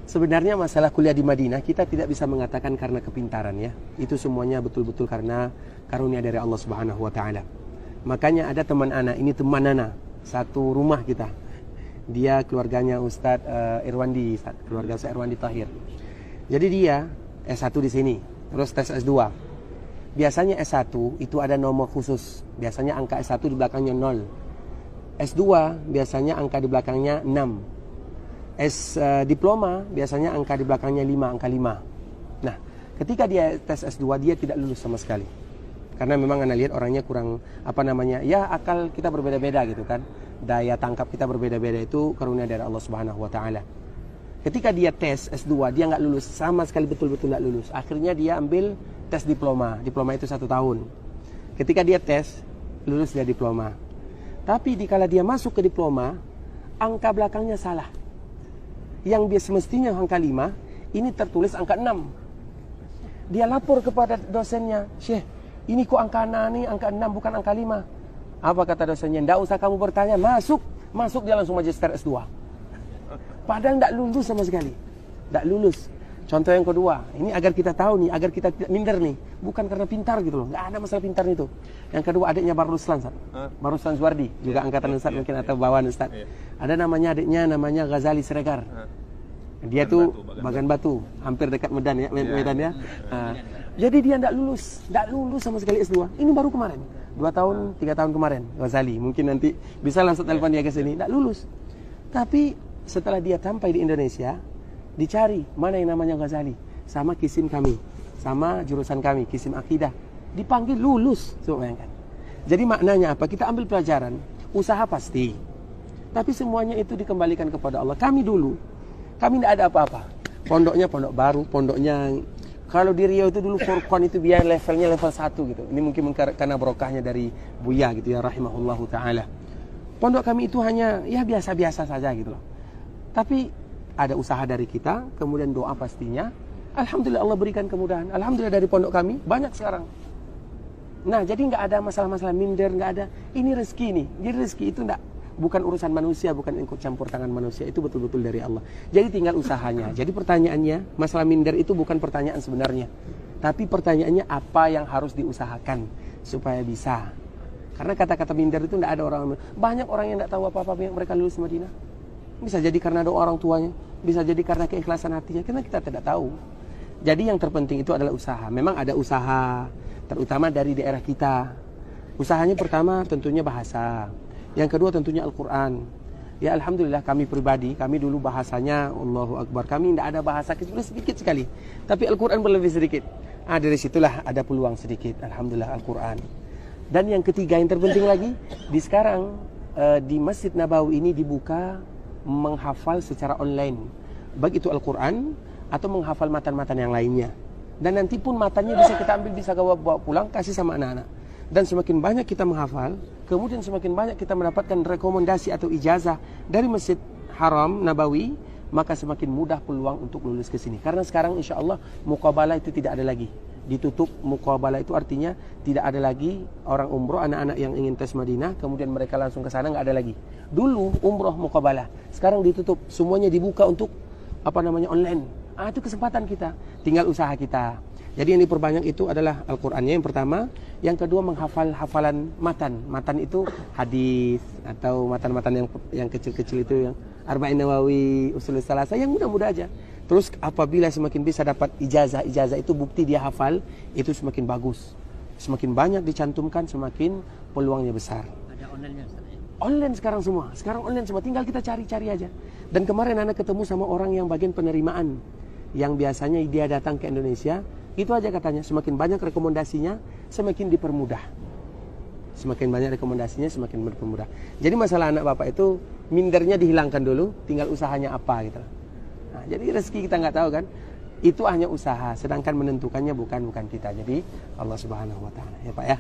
Sebenarnya masalah kuliah di Madinah kita tidak bisa mengatakan karena kepintaran ya. Itu semuanya betul-betul karena karunia dari Allah Subhanahu wa taala. Makanya ada teman ana, ini teman ana, satu rumah kita. Dia keluarganya Ustadz Irwandi, keluarga Ustadz Irwandi Tahir. Jadi dia S1 di sini, terus tes S2. Biasanya S1 itu ada nomor khusus. Biasanya angka S1 di belakangnya 0. S2 biasanya angka di belakangnya 6. Diploma biasanya angka di belakangnya 5, angka 5. Nah, ketika dia tes S2 dia tidak lulus sama sekali. Karena memang Anda lihat orangnya kurang ya akal kita berbeda-beda gitu kan. Daya tangkap kita berbeda-beda, itu karunia dari Allah Subhanahu wa taala. Ketika dia tes S2 dia nggak lulus sama sekali, betul-betul nggak lulus. Akhirnya dia ambil tes diploma. Diploma itu 1 tahun. Ketika dia tes lulus dia diploma. Tapi dikala dia masuk ke diploma, angka belakangnya salah. Yang semestinya angka 5, ini tertulis angka 6. Dia lapor kepada dosennya, "Syekh, ini kok angka 6 nih, angka 6 bukan angka 5. Apa kata dosennya? "Nggak usah kamu bertanya, masuk dia langsung magister S2. Padahal nggak lulus sama sekali. Nggak lulus. Contoh yang kedua, ini agar kita tahu nih, agar kita tidak minder nih. Bukan karena pintar gitu loh, nggak ada masalah pintar itu. Yang kedua adiknya Baruslan, Baruslan Zuardi, juga angkatan Ustaz mungkin atau bawaan Ustaz. Ada adiknya namanya Ghazali Siregar. Dia tuh Bagan Batu, hampir dekat Medan ya, Medan ya. Jadi dia nggak lulus sama sekali S2. Ini baru kemarin, 2 tahun, 3 tahun kemarin Ghazali. Mungkin nanti bisa langsung telepon dia ke sini. Nggak lulus. Tapi setelah dia sampai di Indonesia, dicari mana yang namanya Ghazali, sama kisim kami, sama jurusan kami, kisim akidah, dipanggil lulus. Coba bayangkan. Jadi maknanya apa? Kita ambil pelajaran, usaha pasti, tapi semuanya itu dikembalikan kepada Allah. Kami tidak ada apa-apa. Pondoknya pondok baru, pondoknya kalau di Riau itu dulu Furqan itu biar levelnya level 1 gitu. Ini mungkin karena berkahnya dari Buya gitu ya, rahimahullahu taala. Pondok kami itu hanya ya biasa-biasa saja gitu loh. Tapi ada usaha dari kita, kemudian doa pastinya. Alhamdulillah Allah berikan kemudahan. Alhamdulillah dari pondok kami banyak sekarang. Nah, jadi nggak ada masalah-masalah minder, nggak ada. Ini rezeki nih. Jadi rezeki itu bukan urusan manusia, bukan ikut campur tangan manusia. Itu betul-betul dari Allah. Jadi tinggal usahanya. Jadi pertanyaannya, masalah minder itu bukan pertanyaan sebenarnya. Tapi pertanyaannya apa yang harus diusahakan supaya bisa. Karena kata-kata minder itu nggak ada orang. Banyak orang yang nggak tahu apa-apa yang mereka lulus Madinah. Bisa jadi karena doa orang tuanya, bisa jadi karena keikhlasan hatinya, karena kita tidak tahu. Jadi yang terpenting itu adalah usaha. Memang ada usaha, terutama dari daerah kita. Usahanya pertama tentunya bahasa. Yang kedua tentunya Al-Quran. Ya Alhamdulillah kami pribadi, kami dulu bahasanya Allahu Akbar. Kami tidak ada bahasa sedikit sekali. Tapi Al-Quran berlebih sedikit. Dari situlah ada peluang sedikit. Alhamdulillah Al-Quran. Dan yang ketiga yang terpenting lagi, di Masjid Nabawi ini dibuka menghafal secara online, baik itu Al-Quran atau menghafal matan-matan yang lainnya. Dan nanti pun matanya bisa kita ambil, bisa bawa pulang, kasih sama anak-anak. Dan semakin banyak kita menghafal, kemudian semakin banyak kita mendapatkan rekomendasi atau ijazah dari Masjid Haram Nabawi, maka semakin mudah peluang untuk lulus ke sini. Karena sekarang insya Allah muqabalah itu tidak ada lagi. Ditutup. Muqabalah itu artinya tidak ada lagi orang umroh, anak-anak yang ingin tes Madinah kemudian mereka langsung ke sana, nggak ada lagi. Dulu umroh muqabalah, sekarang ditutup, semuanya dibuka untuk online. Itu kesempatan kita, tinggal usaha kita. Jadi yang diperbanyak itu adalah Al-Qur'annya yang pertama, yang kedua menghafal hafalan matan. Matan itu hadis atau matan-matan yang kecil-kecil itu, yang Arba'in Nawawi, Ushulus Salasah, yang mudah-mudah aja. Terus apabila semakin bisa dapat ijazah itu bukti dia hafal, itu semakin bagus. Semakin banyak dicantumkan, semakin peluangnya besar. Ada online-nya? Online sekarang semua. Sekarang online semua, tinggal kita cari-cari aja. Dan kemarin anak ketemu sama orang yang bagian penerimaan, yang biasanya dia datang ke Indonesia, itu aja katanya, semakin banyak rekomendasinya, semakin dipermudah. Semakin banyak rekomendasinya, semakin dipermudah. Jadi masalah anak bapak itu, mindernya dihilangkan dulu, tinggal usahanya apa gitu. Nah, jadi rezeki kita nggak tahu kan, itu hanya usaha, sedangkan menentukannya bukan kita. Jadi Allah Subhanahu Wa Taala ya Pak ya.